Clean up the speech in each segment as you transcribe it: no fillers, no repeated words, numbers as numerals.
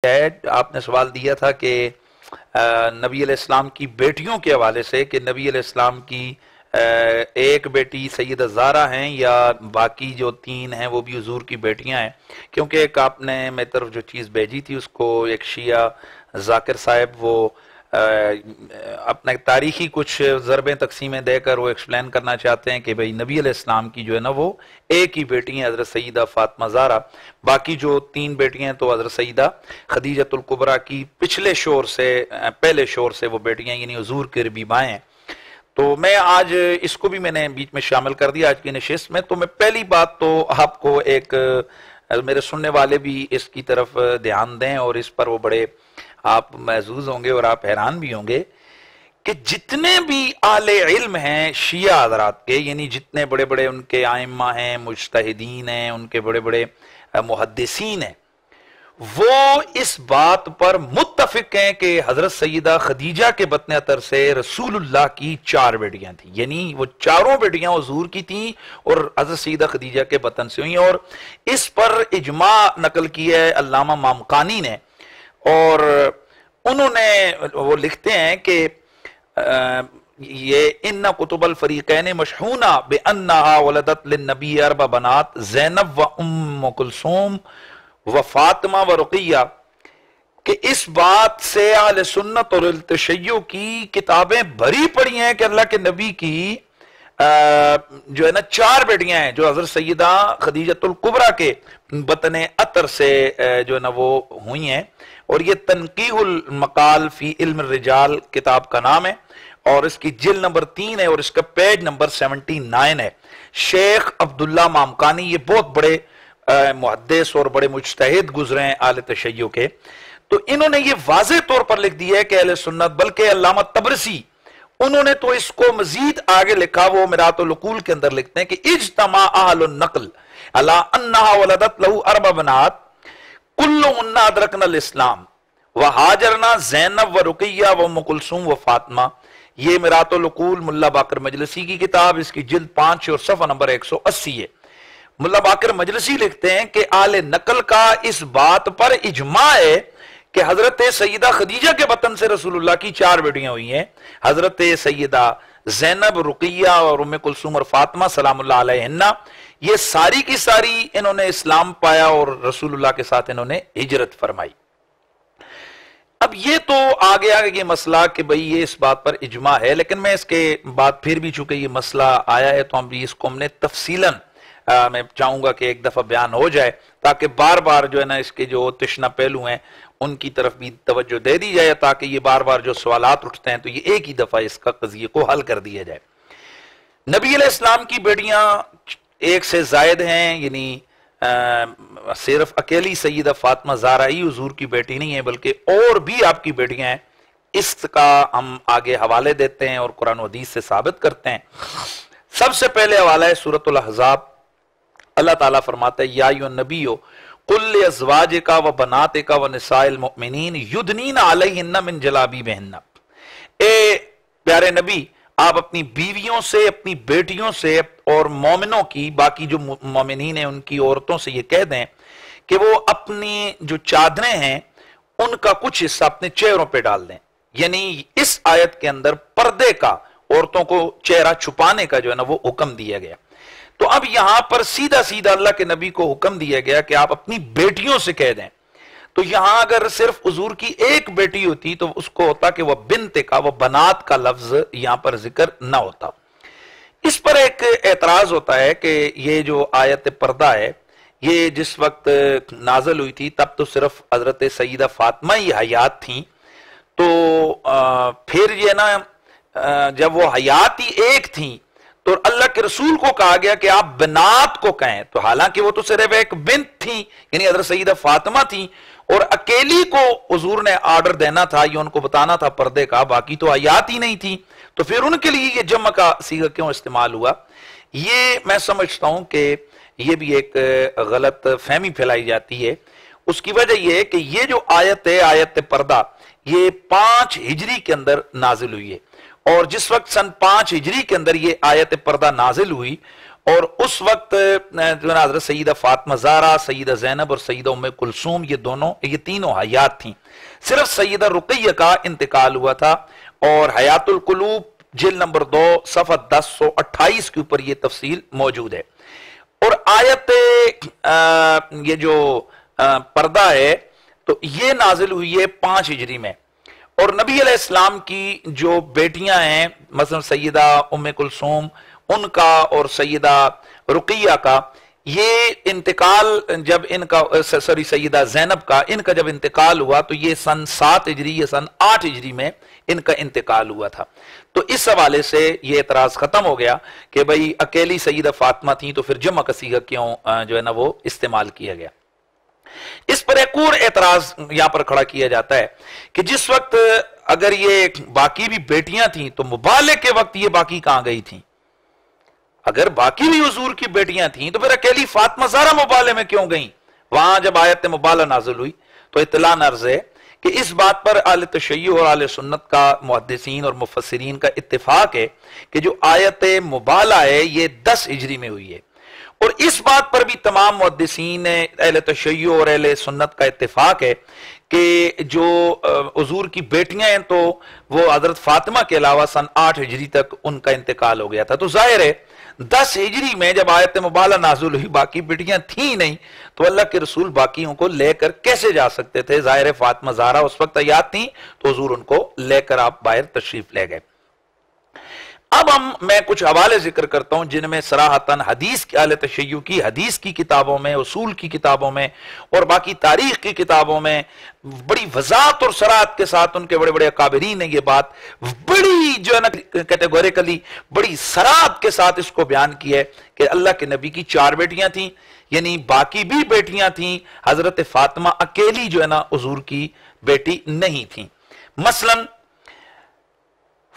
ہے آپ نے سوال دیا تھا کہ نبی علیہ السلام کی بیٹیوں کے حوالے سے کہ نبی علیہ السلام کی ایک بیٹی سیدہ زہرا ہیں یا باقی جو تین ہیں وہ بھی حضور کی بیٹیاں ہیں، کیونکہ ایک آپ نے میری طرف جو چیز بھیجی تھی اس کو ایک شیعہ ذاکر صاحب وہ اپنا تاریخی کچھ ضربیں تقسیمیں دے کر وہ ایکسپلین کرنا چاہتے ہیں کہ بھئی نبی علیہ السلام کی جو ہے نا وہ ایک ہی بیٹی ہیں حضرت سیدہ فاطمہ زہرا، باقی جو تین بیٹیاں ہیں تو حضرت سیدہ خدیجۃ الکبریٰ کی پہلے شور سے وہ بیٹیاں یعنی حضور کے ربیبائیں ہیں۔ تو میں آج اس کو بھی میں نے بیچ میں شامل کر دیا آج کی نشست میں۔ تو میں پہلی بات تو آپ کو ایک میرے سننے والے بھی اس کی طرف دھیان دیں اور اس پر وہ بڑے آپ محظوظ ہوں گے اور آپ حیران بھی ہوں گے کہ جتنے بھی اہل علم ہیں شیعہ حضرات کے، یعنی جتنے بڑے بڑے ان کے ائمہ ہیں، مجتہدین ہیں، ان کے بڑے بڑے محدثین ہیں، وہ اس بات پر متفق ہیں کہ حضرت سیدہ خدیجہ کے بطن عطر سے رسول اللہ کی 4 بیٹیاں تھیں، یعنی وہ چاروں بیٹیاں حضور کی تھیں اور حضرت سیدہ خدیجہ کے بطن سے ہوئیں، اور اس پر اجماع نقل کیا ہے علامہ مامقانی نے، اور انہوں نے وہ لکھتے ہیں کہ یہ ان کتب الفریقین مشحونہ بانہا ولدت للنبی 4 بنات زینب و ام کلثوم و فاطمہ و رقیہ، کہ اس بات سے اہل سنت اور التشیع کی کتابیں بھری پڑی ہیں کہ اللہ کے نبی کی جو ہے نا 4 بیٹیاں ہیں جو حضرت سیدہ خدیجۃ الکبریٰ کے بطن عطر سے جو ہے نا وہ ہوئی ہیں، اور یہ تنقیح المقال فی علم الرجال کتاب کا نام ہے، اور اس کی جلد نمبر 3 ہے اور اس کا پیج نمبر 79 ہے۔ شیخ عبداللہ مامقانی یہ بہت بڑے محدث اور بڑے مجتہد گزرے ہیں اہل تشیع کے، تو انہوں نے یہ واضح طور پر لکھ دیا ہے کہ اہل سنت، بلکہ علامہ طبرسی انہوں نے تو اس کو مزید آگے لکھا، وہ میرات العقول کے اندر لکھتے ہیں کہ اجتماع اہل النقل علی انہا ولدت لہو 4 بنات کلہن ادرکن الاسلام وہاجرنا زینب و رقیہ و ام کلثوم و فاطمہ۔ یہ میرات العقول ملا باقر مجلسی کی کتاب، اس کی جلد 5 اور صفحہ نمبر 180 ہے۔ ملا باقر مجلسی لکھتے ہیں کہ اہل نقل کا اس بات پر اجماع ہے کہ حضرت سیدہ خدیجہ کے بطن سے رسول اللہ کی 4 بیٹیاں ہوئی ہیں، حضرت سیدہ زینب، رقیہ اور ام کلثوم اور فاطمہ سلام اللہ علیہن، یہ ساری کی ساری انہوں نے اسلام پایا اور رسول اللہ کے ساتھ انہوں نے ہجرت فرمائی۔ اب یہ تو آگے یہ مسئلہ کہ بھئی یہ اس بات پر اجماع ہے، لیکن میں اس کے بعد پھر بھی چونکہ یہ مسئلہ آیا ہے تو ہم بھی اس کو ہم نے تفصیلاً میں چاہوں گا کہ ایک دفعہ بیان ہو جائے تاکہ بار بار جو ہے نا اس کے جو تشنہ پہلو ہیں ان کی طرف بھی توجہ دے دی جائے، تاکہ یہ بار بار جو سوالات اٹھتے ہیں تو یہ ایک ہی دفعہ اس کا قضیے کو حل کر دیا جائے۔ نبی علیہ السلام کی بیٹیاں 1 سے زائد ہیں، یعنی صرف اکیلی سیدہ فاطمہ زہرا ہی حضور کی بیٹی نہیں ہے، بلکہ اور بھی آپ کی بیٹیاں ہیں، اس کا ہم آگے حوالے دیتے ہیں اور قرآن و حدیث سے ثابت کرتے ہیں۔ سب سے پہلے حوالہ ہے سورۃ الاحزاب، اللہ تعالیٰ فرماتا ہے یا ایھا النبی قل لازواجک و بناتک و نساء المؤمنین یدنین علیہن من جلابیبہن، اے پیارے نبی آپ اپنی بیویوں سے، اپنی بیٹیوں سے اور مومنوں کی، باقی جو مومنین ہیں ان کی عورتوں سے یہ کہہ دیں کہ وہ اپنی جو چادریں ہیں ان کا کچھ حصہ اپنے چہروں پہ ڈال دیں، یعنی اس آیت کے اندر پردے کا، عورتوں کو چہرہ چھپانے کا جو ہے نا وہ حکم دیا گیا۔ تو اب یہاں پر سیدھا سیدھا اللہ کے نبی کو حکم دیا گیا کہ آپ اپنی بیٹیوں سے کہہ دیں، تو یہاں اگر صرف حضور کی ایک بیٹی ہوتی تو اس کو ہوتا کہ وہ بنت کا، وہ بنات کا لفظ یہاں پر ذکر نہ ہوتا۔ اس پر ایک اعتراض ہوتا ہے کہ یہ جو آیت پردہ ہے یہ جس وقت نازل ہوئی تھی تب تو صرف حضرت سیدہ فاطمہ ہی حیات تھیں، تو پھر یہ نا جب وہ حیات ہی ایک تھیں تو اللہ کے رسول کو کہا گیا کہ آپ بنات کو کہیں، تو حالانکہ وہ تو صرف ایک بنت تھی یعنی حضرت سیدہ فاطمہ تھی، اور اکیلی کو حضور نے آرڈر دینا تھا یا ان کو بتانا تھا پردے کا، باقی تو حیات ہی نہیں تھی، تو پھر ان کے لیے یہ جمع کا صیغہ کیوں استعمال ہوا؟ یہ میں سمجھتا ہوں کہ یہ بھی ایک غلط فہمی پھیلائی جاتی ہے۔ اس کی وجہ یہ ہے کہ یہ جو آیت ہے، آیت پردہ، یہ 5 ہجری کے اندر نازل ہوئی ہے، اور جس وقت سن 5 ہجری کے اندر یہ آیت پردہ نازل ہوئی اور اس وقت جو ہے حضرت سیدہ فاطمہ زہرا، سیدہ زینب اور سیدہ ام کلثوم یہ تینوں حیات تھیں. صرف سیدہ رقیہ کا انتقال ہوا تھا، اور حیات القلوب جلد نمبر 2 صفحہ 1028 کے اوپر یہ تفصیل موجود ہے. اور آیت یہ جو پردہ ہے تو یہ نازل ہوئی ہے 5 ہجری میں، اور نبی علیہ السلام کی جو بیٹیاں ہیں مثلا سیدہ ام کلثوم ان کا اور سیدہ رقیہ کا، یہ انتقال جب ان کا سیدہ زینب کا، ان کا جب انتقال ہوا تو یہ سن 7 ہجری یا سن 8 ہجری میں ان کا انتقال ہوا تھا. تو اس حوالے سے یہ اعتراض ختم ہو گیا کہ بھئی اکیلی سیدہ فاطمہ تھیں تو پھر جمع کا صیغہ کیوں جو ہے نا وہ استعمال کیا گیا. اس پر ایک اور اعتراض یہاں پر کھڑا کیا جاتا ہے کہ جس وقت اگر یہ باقی بھی بیٹیاں تھیں تو مبالغے کے وقت یہ باقی کہاں گئی تھیں؟ اگر باقی بھی حضور کی بیٹیاں تھیں تو پھر اکیلی فاطمہ زہرا مبالغے میں کیوں گئیں؟ وہاں جب آیت مبالغہ نازل ہوئی تو اطلاع عرض ہے کہ اس بات پر اہل تشیع اور اہل سنت کا محدثین اور مفسرین کا اتفاق ہے کہ جو آیت مبالغہ ہے یہ 10 ہجری میں ہوئی ہے. اور اس بات پر بھی تمام محدثین اہل تشیع اور اہل سنت کا اتفاق ہے کہ جو حضور کی بیٹیاں ہیں تو وہ حضرت فاطمہ کے علاوہ سن 8 ہجری تک ان کا انتقال ہو گیا تھا. تو ظاہر ہے 10 ہجری میں جب آیت مبالغہ نازل ہوئی باقی بیٹیاں تھیں نہیں تو اللہ کے رسول باقیوں کو لے کر کیسے جا سکتے تھے؟ ظاہر ہے فاطمہ زہرا اس وقت حیات تھیں تو حضور ان کو لے کر آپ باہر تشریف لے گئے. اب میں کچھ حوالے ذکر کرتا ہوں جن میں صراحتاً حدیث کی اہل تشیع کی حدیث کی کتابوں میں، اصول کی کتابوں میں اور باقی تاریخ کی کتابوں میں بڑی وضاحت اور صراحت کے ساتھ ان کے بڑے بڑے اکابرین نے یہ بات بڑی جو ہے نا کیٹیگوریکلی بڑی صراحت کے ساتھ اس کو بیان کیا ہے کہ اللہ کے نبی کی 4 بیٹیاں تھیں، یعنی باقی بھی بیٹیاں تھیں، حضرت فاطمہ اکیلی جو ہے نا حضور کی بیٹی نہیں تھیں. مثلاً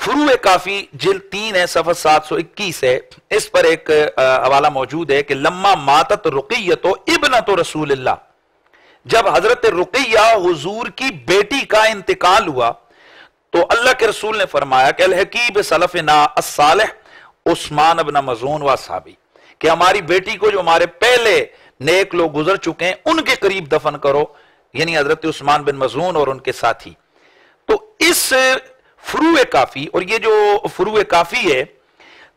فروع کافی جلد 3 ہے صفحہ 721 ہے، اس پر ایک حوالہ موجود ہے کہ لما ماتت رقیۃ ابنۃ رسول اللہ، جب حضرت رقیہ حضور کی بیٹی کا انتقال ہوا تو اللہ کے رسول نے فرمایا کہ الحقیب سلفنا الصالح عثمان ابن مظعون و اصحابی، کہ ہماری بیٹی کو جو ہمارے پہلے نیک لوگ گزر چکے ہیں ان کے قریب دفن کرو، یعنی حضرت عثمان بن مظعون اور ان کے ساتھی. تو اس فروع کافی، اور یہ جو فروع کافی ہے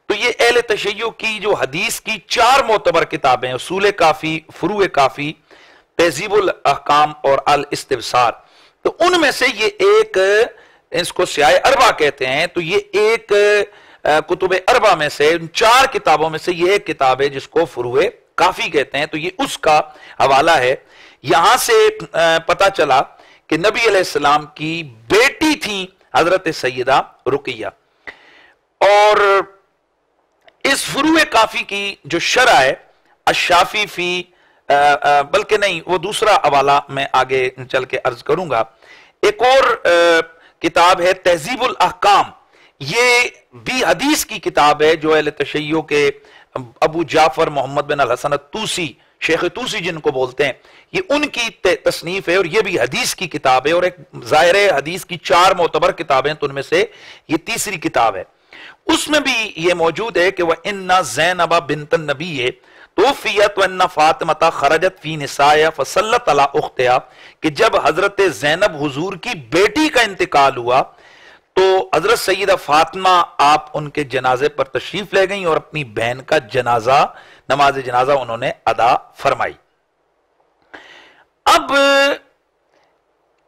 تو یہ اہل تشیع کی جو حدیث کی 4 معتبر کتابیں، اصول کافی، فروع کافی، تہذیب الاحکام اور الاستبصار، تو ان میں سے یہ ایک، اس کو سیاہ اربع کہتے ہیں، تو یہ ایک کتب اربع میں سے 4 کتابوں میں سے یہ ایک کتاب ہے جس کو فروع کافی کہتے ہیں. تو یہ اس کا حوالہ ہے. یہاں سے پتہ چلا کہ نبی علیہ السلام کی بیٹی تھیں حضرت سیدہ رقیہ. اور اس فروع کافی کی جو شرح ہے الشافی فی، بلکہ نہیں وہ دوسرا حوالہ میں آگے چل کے عرض کروں گا. ایک اور کتاب ہے تہذیب الاحکام، یہ بھی حدیث کی کتاب ہے جو اہل تشیع کے ابو جعفر محمد بن الحسن الطوسی، شیخ طوسی جن کو بولتے ہیں، یہ ان کی تصنیف ہے اور یہ بھی حدیث کی کتاب ہے. اور ایک ظاہر حدیث کی 4 معتبر کتابیں تو ان میں سے یہ تیسری کتاب ہے. اس میں بھی یہ موجود ہے کہ وَإِنَّ زَيْنَبَ بِنْتَ النَّبِيِّ تُوفِّيَتْ وَإِنَّ فَاطِمَةَ خَرَجَتْ فِي نِسَائِهَا فَصَلَّتْ عَلَىٰ أُخْتِهَا، کہ جب حضرت زینب حضور کی بیٹی کا انتقال ہوا تو حضرت سیدہ فاطمہ آپ ان کے جنازے پر تشریف لے گئیں اور اپنی بہن کا جنازہ، نماز جنازہ انہوں نے ادا فرمائی. اب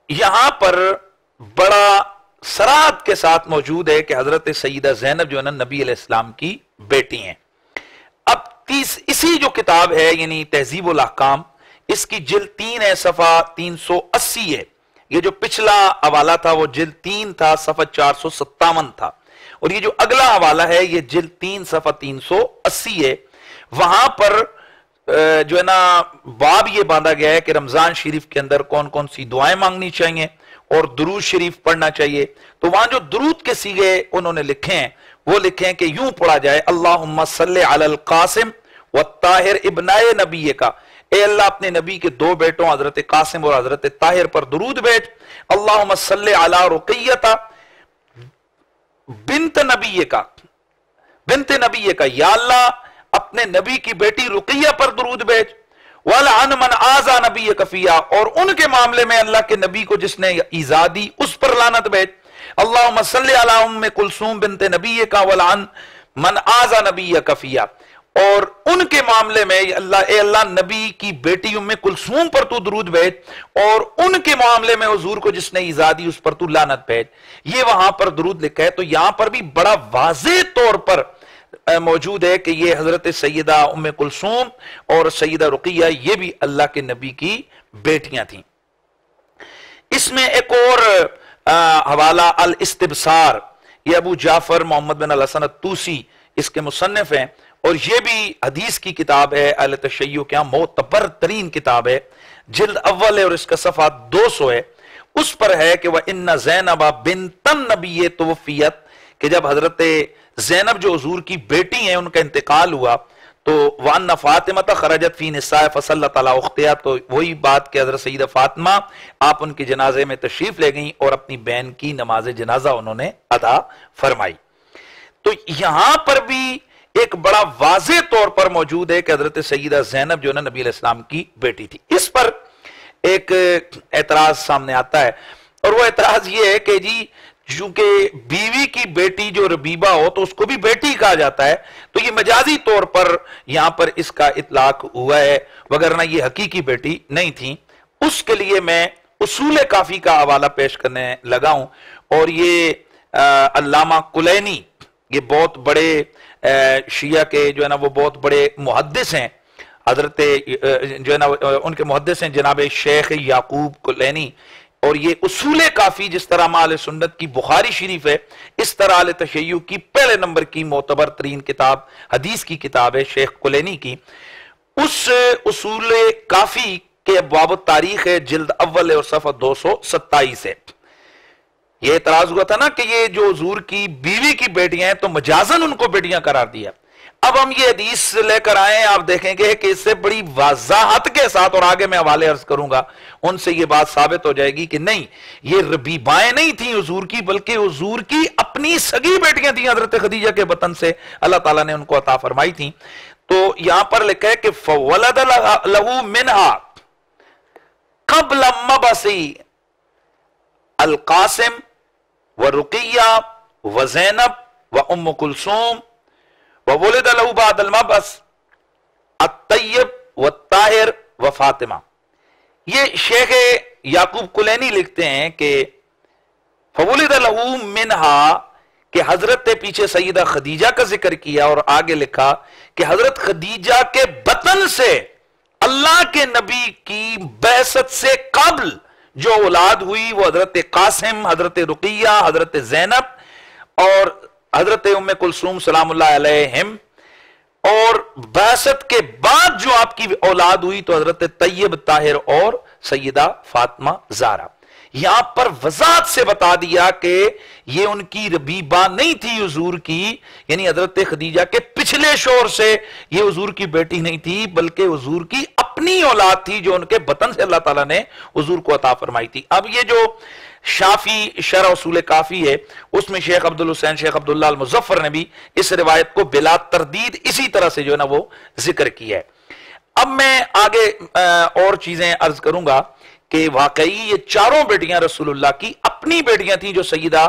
یہاں پر بڑا صراحت کے ساتھ موجود ہے کہ حضرت سیدہ زینب جو ہے نا نبی علیہ السلام کی بیٹی ہیں. اب اسی جو کتاب ہے یعنی تہذیب الاحکام، اس کی جلد 3 ہے صفحہ 380 ہے. یہ جو پچھلا حوالہ تھا وہ جلد 3 تھا صفحہ 457 تھا، اور یہ جو اگلا حوالہ ہے یہ جلد 3 صفحہ 380 ہے. وہاں پر جو ہے نا باب یہ باندھا گیا ہے کہ رمضان شریف کے اندر کون کون سی دعائیں مانگنی چاہیے اور درود شریف پڑھنا چاہیے. تو وہاں جو درود کے صیغے انہوں نے لکھے ہیں وہ لکھے ہیں کہ یوں پڑھا جائے اللہم صلی علی القاسم والطاہر ابنائے نبی کا، اے اللہ اپنے نبی کے 2 بیٹوں حضرت قاسم اور حضرت طاہر پر درود بھیج. اللہم صلی علی رقیۃ بنت نبی کا، بنت نبی کا، یا اللہ اپنے نبی کی بیٹی رقیہ پر درود بھیج، وَلَعَنْ مَنْ آذَى نَبِيَّكَ فِيهَا، اور ان کے معاملے میں اللہ کے نبی کو جس نے ایذا دی اس پر لعنت بھیج، اللہم صلی علی ام کلثوم بنت نبیک وَلَعَنْ مَنْ آذَى نَبِيَّكَ فِيهَا، اور ان کے معاملے میں اے اللہ نبی کی بیٹی ام کلثوم پر تو درود بھیج، اور ان کے معاملے میں حضور کو جس نے ایذا دی اس پر تو لعنت بھیج۔ یہ وہاں پر درود لکھا ہے، تو یہاں پر بھی بڑا واضح طور پر موجود ہے کہ یہ حضرت سیدہ ام کلثوم اور سیدہ رقیہ یہ بھی اللہ کے نبی کی بیٹیاں تھیں۔ اس میں ایک اور حوالہ الاستبصار، یہ ابو جعفر محمد بن الحسن الطوسی اس کے مصنف ہیں، اور یہ بھی حدیث کی کتاب ہے، اہل تشیع کے یہاں معتبر ترین کتاب ہے، جلد اول ہے اور اس کا صفحہ 200 ہے۔ اس پر ہے کہ وَإِنَّ زَيْنَبَ بِنْتَ النَّبِيِّ تُوفِّيَتْ، کہ جب حضرت زینب جو حضور کی بیٹی ہیں ان کا انتقال ہوا تو وَأَنَّ فَاطِمَةَ خَرَجَتْ فِي نِسَاءِ فَصَلَّتْ عَلَىٰ أُخْتِهَا، تو وہی بات کہ حضرت سیدہ فاطمہ آپ ان کے جنازے میں تشریف لے گئیں اور اپنی بہن کی نماز جنازہ انہوں نے ادا فرمائی۔ تو یہاں پر بھی ایک بڑا واضح طور پر موجود ہے کہ حضرت سیدہ زینب جو ہے نبی علیہ السلام کی بیٹی تھی۔ اس پر ایک اعتراض سامنے آتا ہے، اور وہ اعتراض یہ ہے کہ جی چونکہ بیوی کی بیٹی جو ربیبہ ہو تو اس کو بھی بیٹی کہا جاتا ہے، تو یہ مجازی طور پر یہاں پر اس کا اطلاق ہوا ہے، وگرنہ یہ حقیقی بیٹی نہیں تھی۔ اس کے لیے میں اصول کافی کا حوالہ پیش کرنے لگا ہوں، اور یہ علامہ کلینی، یہ بہت بڑے شیعہ کے جو ہے نا وہ بہت بڑے محدث ہیں، حضرت جو ہے نا ان کے محدث ہیں جناب شیخ یعقوب کلینی، اور یہ اصول کافی جس طرح اہل سنت کی بخاری شریف ہے، اس طرح اہل تشیع کی پہلے نمبر کی معتبر ترین کتاب حدیث کی کتاب ہے شیخ کلینی کی، اس اصول کافی کے ابواب التاریخ ہے، جلد اول ہے اور صفحہ 227 ہے۔ یہ اعتراض ہوا تھا نا کہ یہ جو حضور کی بیوی کی بیٹیاں ہیں تو مجازن ان کو بیٹیاں قرار دیا۔ اب ہم یہ حدیث لے کر آئے، آپ دیکھیں گے کہ اس سے بڑی وضاحت کے ساتھ، اور آگے میں حوالے عرض کروں گا ان سے یہ بات ثابت ہو جائے گی کہ نہیں، یہ ربیبائیں نہیں تھیں حضور کی، بلکہ حضور کی اپنی سگی بیٹیاں تھیں، حضرت خدیجہ کے بطن سے اللہ تعالیٰ نے ان کو عطا فرمائی تھیں۔ تو یہاں پر لکھا ہے کہ فَوَلَدَ لَهُ مِنْهَا قَبْلَ مَبْعَثِ القاسم ورقیہ وزینب وام کلثوم وولد له بعد المبعث الطیب والطاہر وفاطمہ۔ یہ شیخ یعقوب کلینی لکھتے ہیں کہ فولد له منها، کہ حضرت پیچھے سیدہ خدیجہ کا ذکر کیا اور آگے لکھا کہ حضرت خدیجہ کے بطن سے اللہ کے نبی کی بعثت سے قبل جو اولاد ہوئی وہ حضرت قاسم، حضرت رقیہ، حضرت زینب اور حضرت ام کلثوم سلام اللہ علیہم، اور بعثت کے بعد جو آپ کی اولاد ہوئی تو حضرت طیب، طاہر اور سیدہ فاطمہ زہرا۔ یہاں پر وضاحت سے بتا دیا کہ یہ ان کی ربیبہ نہیں تھی حضور کی، یعنی حضرت خدیجہ کے پچھلے شوہر سے یہ حضور کی بیٹی نہیں تھی، بلکہ حضور کی اپنی اولاد تھی جو ان کے بطن سے اللہ تعالیٰ نے حضور کو عطا فرمائی تھی۔ اب یہ جو شافی شرح اصول کافی ہے اس میں شیخ عبدالحسین شیخ عبداللہ المظفر نے بھی اس روایت کو بلا تردید اسی طرح سے جو ہے نا وہ ذکر کیا ہے۔ اب میں آگے اور چیزیں عرض کروں گا کہ واقعی یہ چاروں بیٹیاں رسول اللہ کی اپنی بیٹیاں تھیں جو سیدہ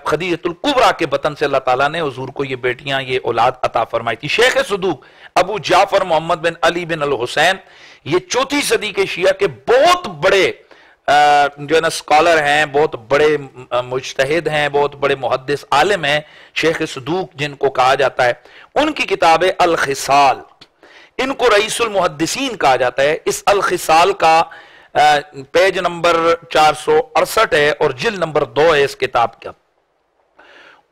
خدیجۃ الکبریٰ کے بطن سے اللہ تعالیٰ نے حضور کو یہ بیٹیاں، یہ اولاد عطا فرمائی تھی۔ شیخ صدوق ابو جعفر محمد بن علی بن الحسین، یہ 4 صدی کے شیعہ کے بہت بڑے جو ہے نا اسکالر ہیں، بہت بڑے مجتہد ہیں، بہت بڑے محدث عالم ہیں، شیخ صدوق جن کو کہا جاتا ہے۔ ان کی کتاب ہے الخصال، ان کو رئیس المحدثین کہا جاتا ہے۔ اس الخصال کا پیج نمبر 468 ہے اور جلد نمبر 2 ہے اس کتاب کا۔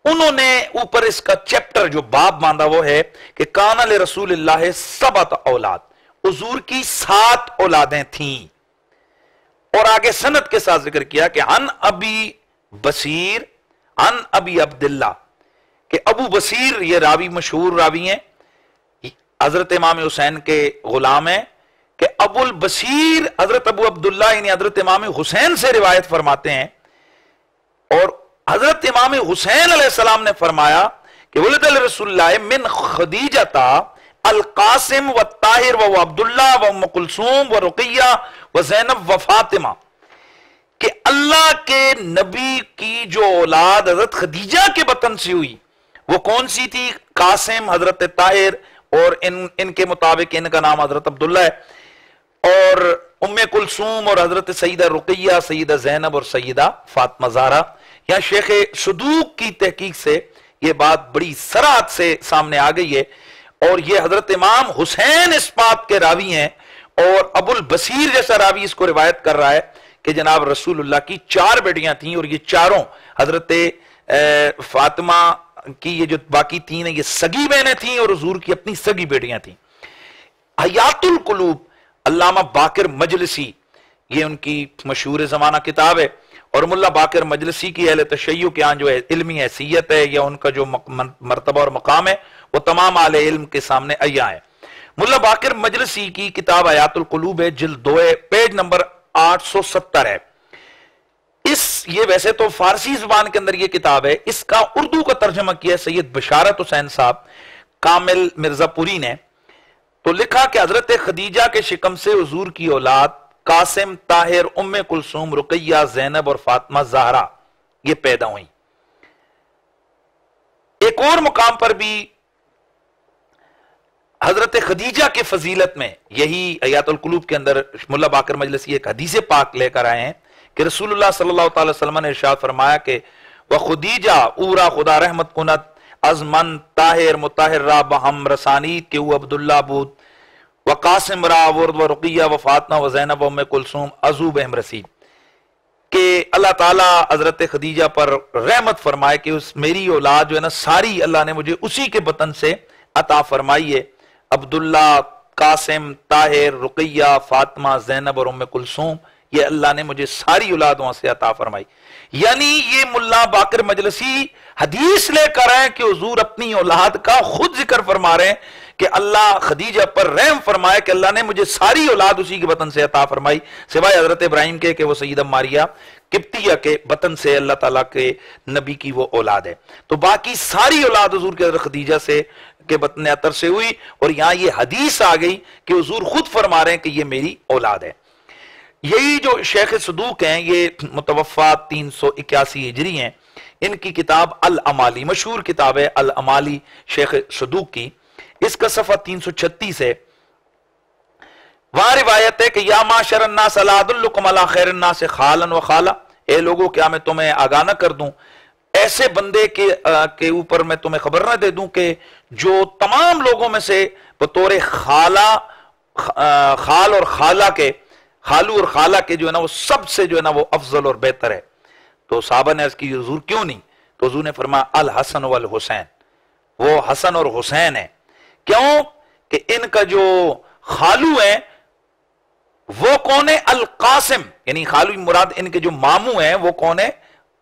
انہوں نے اوپر اس کا چیپٹر جو باب باندھا وہ ہے کہ کان لرسول اللہ 7 اولاد، حضور کی 7 اولادیں تھیں، اور آگے سند کے ساتھ ذکر کیا کہ عن ابی بصیر عن ابی عبداللہ، کہ ابو بصیر یہ راوی مشہور راوی ہیں، حضرت امام حسین کے غلام ہیں، کہ ابو البصیر حضرت ابو عبداللہ یعنی حضرت امام حسین سے روایت فرماتے ہیں، اور حضرت امام حسین علیہ السلام نے فرمایا کہ ولد رسول اللہ من خدیجہ القاسم و طاہر و عبداللہ و ام کلثوم و رقیہ و زینب و فاطمہ، کہ اللہ کے نبی کی جو اولاد حضرت خدیجہ کے بطن سے ہوئی وہ کون سی تھی؟ قاسم، حضرت طاہر، اور ان کے مطابق ان کا نام حضرت عبداللہ ہے، اور ام کلثوم اور حضرت سیدہ رقیہ، سیدہ زینب اور سیدہ فاطمہ زہرا۔ یہاں شیخ صدوق کی تحقیق سے یہ بات بڑی صراحت سے سامنے آ گئی ہے، اور یہ حضرت امام حسین اس بات کے راوی ہیں، اور ابو البصیر جیسا راوی اس کو روایت کر رہا ہے کہ جناب رسول اللہ کی 4 بیٹیاں تھیں، اور یہ چاروں حضرت فاطمہ کی یہ جو باقی 3 ہیں یہ سگی بہنیں تھیں، اور حضور کی اپنی سگی بیٹیاں تھیں۔ حیات القلوب علامہ باقر مجلسی، یہ ان کی مشہور زمانہ کتاب ہے، اور ملا باقر مجلسی کی اہل تشیع کے ہاں جو علمی حیثیت ہے یا ان کا جو مرتبہ اور مقام ہے وہ تمام اہل علم کے سامنے عیاں ہے۔ ملا باقر مجلسی کی کتاب حیات القلوب ہے، جلد 2 ہے، پیج نمبر 870 ہے۔ یہ ویسے تو فارسی زبان کے اندر یہ کتاب ہے، اس کا اردو کا ترجمہ کیا سید بشارت حسین صاحب کامل مرزا پوری نے، تو لکھا کہ حضرت خدیجہ کے شکم سے حضور کی اولاد قاسم، طاہر، ام کلثوم، رقیہ، زینب اور فاطمہ زہرا یہ پیدا ہوئیں۔ ایک اور مقام پر بھی حضرت خدیجہ کے فضیلت میں یہی حیات القلوب کے اندر ملا باقر مجلسی ایک حدیث پاک لے کر آئے ہیں کہ رسول اللہ صلی اللہ تعالی وسلم نے ارشاد فرمایا کہ وَخدیجہ اورا خدا رحمت کنت از من طاہر مطاہر را بہم رسانید کہ وہ عبداللہ بود وقاسم را ورد و رقیہ و فاطمہ و زینب و ام کلثوم ازو بہم رسید، کہ اللہ تعالیٰ حضرت خدیجہ پر رحمت فرمائے کہ اس میری اولاد جو ہے نا ساری اللہ نے مجھے اسی کے بطن سے عطا فرمائی ہے، عبداللہ، قاسم، طاہر، رقیہ، فاطمہ، زینب اور ام کلثوم، یہ اللہ نے مجھے ساری اولاد وہاں سے عطا فرمائی۔ یعنی یہ ملا باقر مجلسی حدیث لے کر آئے کہ حضور اپنی اولاد کا خود ذکر فرما رہے ہیں کہ اللہ خدیجہ پر رحم فرمائے کہ اللہ نے مجھے ساری اولاد اسی کے بطن سے عطا فرمائی، سوائے حضرت ابراہیم کے کہ وہ سیدہ ماریہ قبطیہ کے بطن سے اللہ تعالیٰ کے نبی کی وہ اولاد ہے، تو باقی ساری اولاد حضور کے حضرت خدیجہ سے کے بطن عطر سے ہوئی، اور یہاں یہ حدیث آ گئی کہ حضور خود فرما رہے ہیں کہ یہ میری اولاد ہے۔ یہی جو شیخ صدوق ہیں یہ متوفا 381 ہجری ہیں، ان کی کتاب الامالی مشہور کتاب ہے الامالی شیخ صدوق کی، اس کا صفحہ 336 ہے۔ وہاں روایت ہے کہ یا معاشر الناس لا ادلکم علی خیر الناس خالا و خالہ، اے لوگوں کیا میں تمہیں آگاہ نہ کر دوں ایسے بندے کے اوپر میں تمہیں خبر نہ دے دوں کہ جو تمام لوگوں میں سے بطور خال اور خالہ کے، خالو اور خالہ کے جو ہے نا وہ سب سے جو ہے نا وہ افضل اور بہتر ہے۔ تو صحابہ نے عرض کی حضور کیوں نہیں؟ تو حضور نے فرمایا الحسن والحسین، وہ حسن اور حسین ہیں۔ کیوں کہ ان کا جو خالو ہیں وہ کون ہے؟ القاسم، یعنی خالو مراد ان کے جو ماموں ہیں وہ کون ہے؟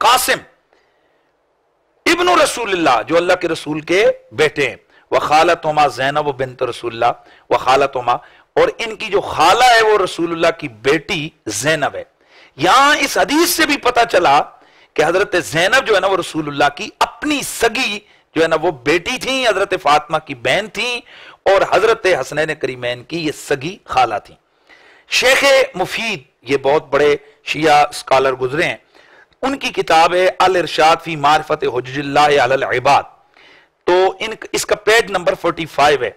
قاسم ابن رسول اللہ، جو اللہ کے رسول کے بیٹے ہیں، وخالتہما زینب بنت رسول اللہ وخالتہما، اور ان کی جو خالہ ہے وہ رسول اللہ کی بیٹی زینب ہے۔ یہاں اس حدیث سے بھی پتہ چلا کہ حضرت زینب جو ہے نا وہ رسول اللہ کی اپنی سگی جو ہے نا وہ بیٹی تھیں، حضرت فاطمہ کی بہن تھیں، اور حضرت حسنین کریمین کی یہ سگی خالہ تھیں۔ شیخ مفید یہ بہت بڑے شیعہ اسکالر گزرے ہیں، ان کی کتاب ہے الارشاد فی معرفت حجج اللہ علی العباد، تو اس کا پیج نمبر 45 ہے،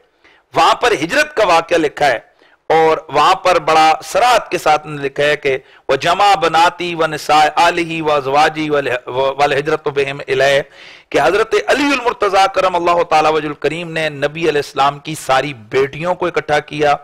وہاں پر ہجرت کا واقعہ لکھا ہے، اور وہاں پر بڑا صراحت کے ساتھ لکھا ہے کہ وجمع بناتی ونساء آلہ وازواجی والہجرت بہم الیہ، کہ حضرت علی المرتضی کرم اللہ تعالی وجہ الکریم نے نبی علیہ السلام کی ساری بیٹیوں کو اکٹھا کیا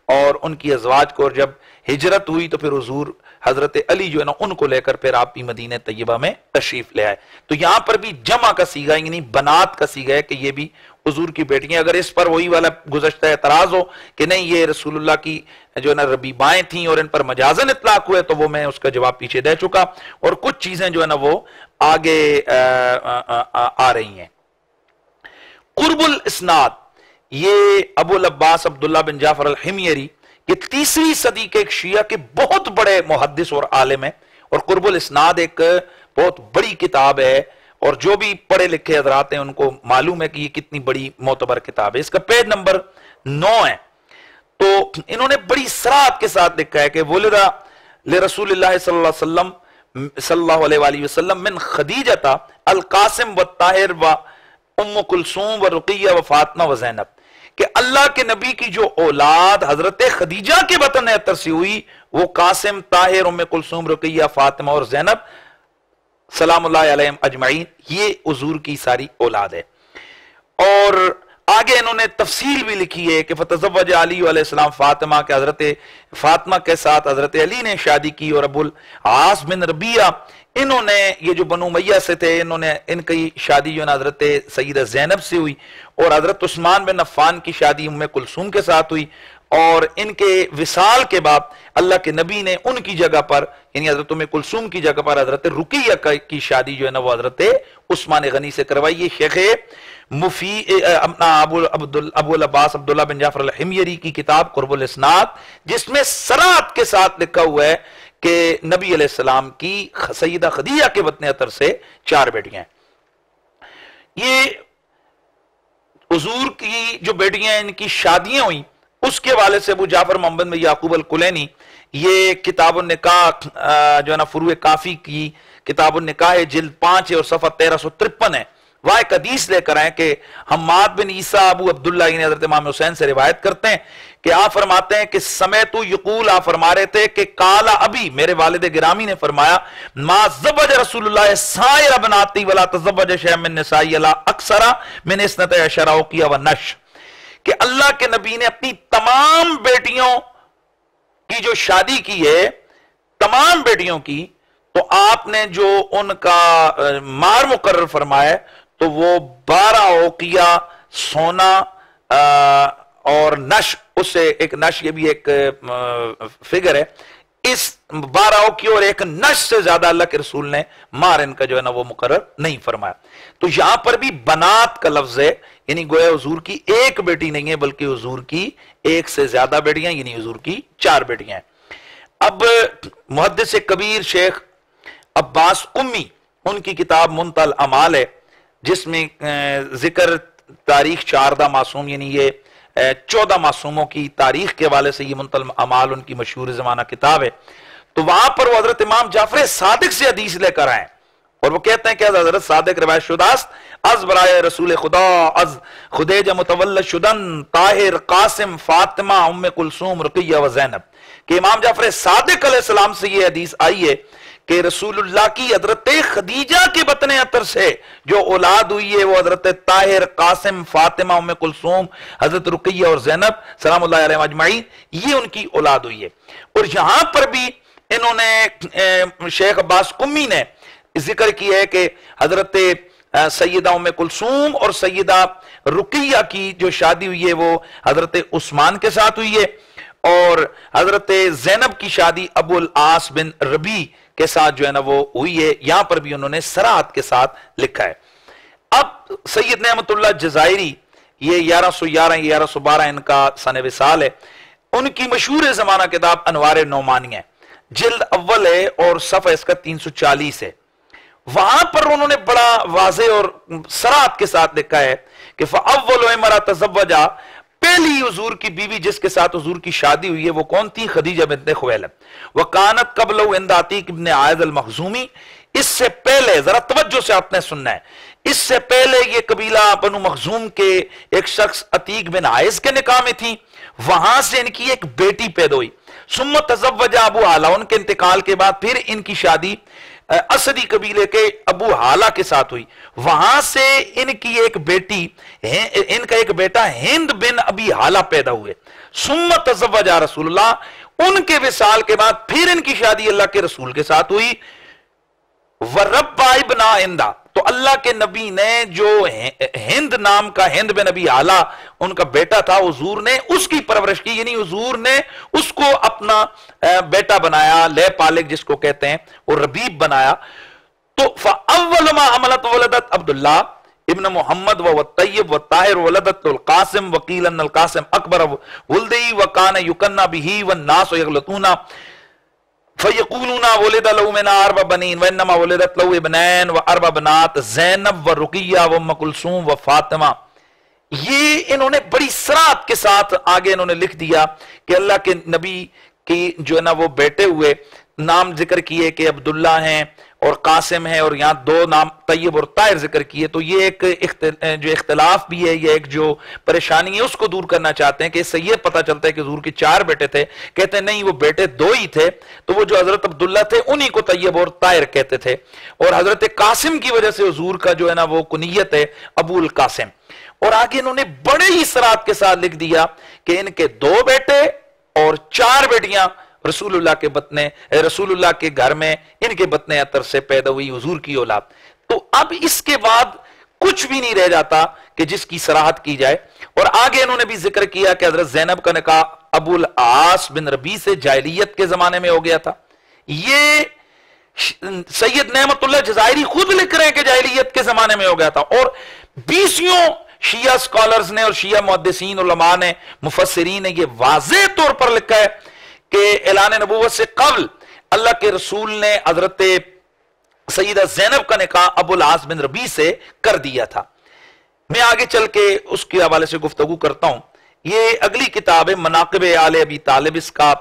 اور ان کی ازواج کو، اور جب ہجرت ہوئی تو پھر حضور حضرت علی جو ہے نا ان کو لے کر پھر آپ بھی مدینہ طیبہ میں تشریف لے آئے۔ تو یہاں پر بھی جمع کا صیغہ یعنی بنات کا صیغہ ہے کہ یہ بھی حضور کی بیٹیاں۔ اگر اس پر وہی والا گزشتہ اعتراض ہو کہ نہیں یہ رسول اللہ کی جو ہے نا ربیبائیں تھیں اور ان پر مجازن اطلاق ہوئے، تو وہ میں اس کا جواب پیچھے دے چکا، اور کچھ چیزیں جو ہے نا وہ آگے آ رہی ہیں۔ قرب الاسناد، یہ ابو العباس عبداللہ بن جعفر الحمیری، یہ 3 صدی کے ایک شیعہ کے بہت بڑے محدث اور عالم ہیں، اور قرب الاسناد ایک بہت بڑی کتاب ہے، اور جو بھی پڑھے لکھے حضرات ہیں ان کو معلوم ہے کہ یہ کتنی بڑی معتبر کتاب ہے۔ اس کا پیج نمبر 9 ہیں. تو انہوں نے بڑی صراحت کے ساتھ لکھا ہے کہ ولدا لرسول اللہ صلی اللہ علیہ وسلم من خدیجہ القاسم والطاہر و ام کلثوم و رقیہ و فاطمہ و زینب، کہ اللہ کے نبی کی جو اولاد حضرت خدیجہ کے بطن اطہر سے ہوئی وہ قاسم، طاہر، ام کلثوم، رقیہ، فاطمہ اور زینب سلام اللہ علیہم اجمعین، یہ حضور کی ساری اولاد ہے. اور آگے انہوں نے تفصیل بھی لکھی ہے کہ فتزوج علی علیہ السلام فاطمہ، کہ حضرت فاطمہ کے ساتھ حضرت علی نے شادی کی، اور ابو العاص بن ربیعہ انہوں نے، یہ جو بنو امیہ سے تھے، انہوں نے ان کی شادی جو ہے حضرت سیدہ زینب سے ہوئی، اور حضرت عثمان بن عفان کی شادی ام کلثوم کے ساتھ ہوئی. اور ان کے وصال کے بعد اللہ کے نبی نے ان کی جگہ پر، یعنی حضرت ام کلثوم کی جگہ پر حضرت رقیہ کی شادی جو ہے نا وہ حضرت عثمان غنی سے کروائی. یہ شیخ ابو العباس عبداللہ بن جعفر الحمیری کی کتاب قرب الاسناد، جس میں صراحت کے ساتھ لکھا ہوا ہے کہ نبی علیہ السلام کی سیدہ خدیجہ کے بطن اطہر سے 4 بیٹیاں ہیں. یہ حضور کی جو بیٹیاں ان کی شادیاں ہوئیں، اس کے والد سے ابو جعفر محمد بن یعقوب الکلینی، یہ کتاب النکاح جو ہے نا فروع کافی کی کتاب النکاح جلد 5 ہے اور صفحہ 1353 ہے، وہ ایک حدیث لے کر آئے کہ حماد بن عیسیٰ ابو عبداللہ نے حضرت امام حسین سے روایت کرتے ہیں کہ آپ فرماتے ہیں کہ سمیت یقول، آپ فرما رہے تھے کہ کالا ابی، میرے والد گرامی نے فرمایا، ما زوج رسول اللہ سائر بناتی ولا تزوج شیئا من نسائی الا اکثر من 12 اوقیہ و نش، کہ اللہ کے نبی نے اپنی تمام بیٹیوں کی جو شادی کی ہے، تمام بیٹیوں کی، تو آپ نے جو ان کا مہر مقرر فرمایا تو وہ 12 اوقیہ سونا اور نش، اس سے ایک نش یہ بھی ایک فگر ہے، اس 12 اوقیہ اور ایک نش سے زیادہ اللہ کے رسول نے مہر ان کا جو ہے نا وہ مقرر نہیں فرمایا. تو یہاں پر بھی بنات کا لفظ ہے، یعنی گویا حضور کی ایک بیٹی نہیں ہے بلکہ حضور کی ایک سے زیادہ بیٹیاں، یعنی حضور کی 4 بیٹیاں ہیں. اب محدث کبیر شیخ عباس قمی، ان کی کتاب منتهى الاعمال ہے، جس میں ذکر تاریخ 14 معصوم، یعنی یہ 14 معصوموں کی تاریخ کے حوالے سے یہ منتهى الاعمال ان کی مشہور زمانہ کتاب ہے. تو وہاں پر وہ حضرت امام جعفر صادق سے حدیث لے کر آئے اور وہ کہتے ہیں کہ حضرت صادق روایت شداست از برائے رسول خدا از خدیجہ متولد شدن طاہر قاسم فاطمہ ام کلثوم رقیہ و زینب، کہ امام جعفر صادق علیہ السلام سے یہ حدیث آئی ہے کہ رسول اللہ کی حضرت خدیجہ کے بطن اطہر سے جو اولاد ہوئی ہے وہ حضرت طاہر، قاسم، فاطمہ، ام کلثوم، حضرت رقیہ اور زینب سلام اللہ علیہ اجمعین، یہ ان کی اولاد ہوئی ہے. اور یہاں پر بھی انہوں نے شیخ عباس قمی نے ذکر کیا ہے کہ حضرت سیدہ ام کلثوم اور سیدہ رقیہ کی جو شادی ہوئی ہے وہ حضرت عثمان کے ساتھ ہوئی ہے، اور حضرت زینب کی شادی ابو العاص بن ربی کے ساتھ جو ہے نا وہ ہوئی ہے. یہاں پر بھی انہوں نے صراحت کے ساتھ لکھا ہے. اب سید نعمت اللہ جزائری، یہ 1111 1112 ان کا سن وصال ہے، ان کی مشہور زمانہ کتاب انوار نعمانیہ جلد اول ہے اور صفحہ اس کا 340 ہے. وہاں پر انہوں نے بڑا واضح اور صراحت کے ساتھ لکھا ہے کہ فاول امرأ تزوجا، پہلی حضور کی بیوی جس کے ساتھ حضور کی شادی ہوئی ہے وہ کون تھی؟ خدیجہ بنت خویلد. وکانت قبل عند عتیق ابن عائض المخزومی، اس سے پہلے، ذرا توجہ سے آپ نے سننا ہے، اس سے پہلے یہ قبیلہ بنو مخزوم کے ایک شخص عتیق بن عائض کے نکاح میں تھی، وہاں سے ان کی ایک بیٹی پیدا ہوئی. ثم تزوج ابو حالہ، ان کے انتقال کے بعد پھر ان کی شادی اسدی قبیلے کے ابو حالہ کے ساتھ ہوئی. وہاں سے ان کی ایک بیٹی، ان کا ایک بیٹا ہند بن ابی حالہ پیدا ہوئے. ثم تزوج رسول اللہ، ان کے وصال کے بعد پھر ان کی شادی اللہ کے رسول کے ساتھ ہوئی. وربا ابن ہندا، تو اللہ کے نبی نے جو ہند نام کا ہند بن ابی حالہ ان کا بیٹا تھا، حضور نے اس کی پرورش کی، یعنی حضور نے اس کو اپنا بیٹا بنایا، لے پالک جس کو کہتے ہیں، اور ربیب بنایا. تو فاول ما حملت ولدت عبداللہ ابن محمد والطیب والطاہر ولدت القاسم وقیل ان القاسم اکبر ولدی وکان یکنہ بہی والناس یغلطون فیقولون ولد له من 4 بنین وانما ولدت له ابنین و 4 بنات زینب و رقیہ و ام کلثوم و فاطمہ. یہ انہوں نے بڑی صراحت کے ساتھ آگے انہوں نے لکھ دیا کہ اللہ کے نبی کی جو ہے نا وہ بیٹے ہوئے نام ذکر کیے کہ عبداللہ ہیں اور قاسم ہیں، اور یہاں دو نام طیب اور طاہر ذکر کیے. تو یہ ایک جو اختلاف بھی ہے، یہ ایک جو پریشانی ہے اس کو دور کرنا چاہتے ہیں کہ اس سے یہ پتہ چلتا ہے کہ حضور کے 4 بیٹے تھے. کہتے ہیں نہیں، وہ بیٹے 2 ہی تھے. تو وہ جو حضرت عبداللہ تھے انہی کو طیب اور طاہر کہتے تھے، اور حضرت قاسم کی وجہ سے حضور کا جو ہے نا وہ کنیت ہے ابو القاسم. اور آگے انہوں نے بڑے ہی صراحت کے ساتھ لکھ دیا کہ ان کے 2 بیٹے اور 4 بیٹیاں رسول اللہ کے بطنے، رسول اللہ کے گھر میں ان کے بطن عطر سے پیدا ہوئی حضور کی اولاد. تو اب اس کے بعد کچھ بھی نہیں رہ جاتا کہ جس کی صراحت کی جائے. اور آگے انہوں نے بھی ذکر کیا کہ حضرت زینب کا نکاح ابو العاص بن ربیع سے جاہلیت کے زمانے میں ہو گیا تھا. یہ سید نعمت اللہ جزائری خود لکھ رہے ہیں کہ جاہلیت کے زمانے میں ہو گیا تھا، اور 20 شیعہ سکالرز نے اور شیعہ محدثین علماء نے مفسرین نے یہ واضح طور پر لکھا ہے کہ اعلان نبوت سے قبل اللہ کے رسول نے حضرت سیدہ زینب کا نکاح ابو العاص بن ربیع سے کر دیا تھا. میں آگے چل کے اس کے حوالے سے گفتگو کرتا ہوں. یہ اگلی کتاب ہے مناقب آل ابی طالب، اس کا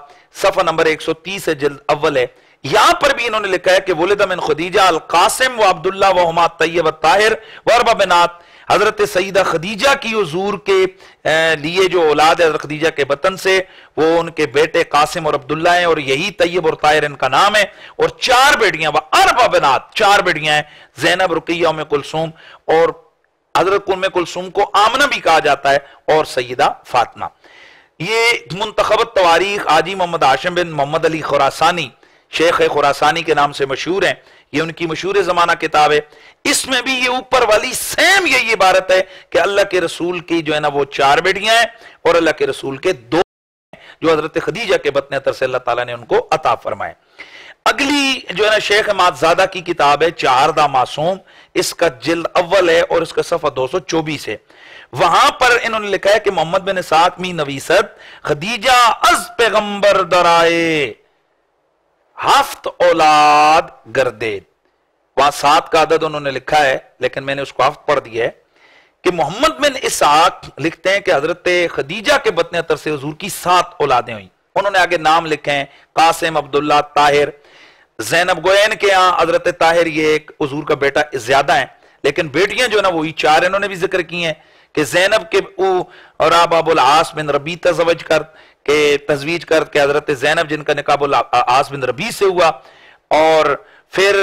صفحہ نمبر 130 ہے، جلد اول ہے. یہاں پر بھی انہوں نے لکھا ہے کہ ولد من خدیجہ القاسم و عبداللہ و ہما طیب الطاہر و اربع بنات. حضرت سیدہ خدیجہ کی حضور کے لیے جو اولاد ہے حضرت خدیجہ کے بطن سے، وہ ان کے بیٹے قاسم اور عبداللہ ہیں، اور یہی طیب اور طاہر ان کا نام ہے. اور 4 بیٹیاں و اربع بنات، 4 بیٹیاں ہیں، زینب، رقیہ، ام کلثوم، اور حضرت ام کلثوم کو آمنہ بھی کہا جاتا ہے، اور سیدہ فاطمہ. یہ منتخبت تواریخ حاجی محمد ہاشم بن محمد علی خراسانی، شیخ خراسانی کے نام سے مشہور ہیں. یہ ان کی مشہور زمانہ کتاب ہے. اس میں بھی یہ اوپر والی سیم یہی عبارت ہے کہ اللہ کے رسول کی جو ہے نا وہ 4 بیٹیاں ہیں، اور اللہ کے رسول کے 2 ہیں جو حضرت خدیجہ کے بطن عطر سے اللہ تعالیٰ نے ان کو عطا فرمائے. اگلی جو ہے نا شیخ ماتزادہ کی کتاب ہے 4 دا معصوم، اس کا جلد اول ہے اور اس کا صفحہ 224 ہے. وہاں پر انہوں نے لکھا ہے کہ محمد بن اسحاق می نویست خدیجہ از پیغمبر درائے 7 اولاد گردید. وہاں 7 کا عدد انہوں نے لکھا ہے، لیکن میں نے اس کو 7 پڑھ دیا ہے کہ محمد بن اسحاق لکھتے ہیں کہ حضرت خدیجہ کے بطن عطر سے حضور کی 7 اولادیں ہوئیں. انہوں نے آگے نام لکھے ہیں قاسم، عبداللہ، طاہر، زینب. گوین کے ہاں حضرت طاہر یہ ایک حضور کا بیٹا زیادہ ہیں، لیکن بیٹیاں جو ہے نا وہی 4 انہوں نے بھی ذکر کی ہیں کہ زینب کے اور ابو العاص بن ربیع تزویج کر کے حضرت زینب جن کا نکاح ابو العاص بن ربیع سے ہوا. اور پھر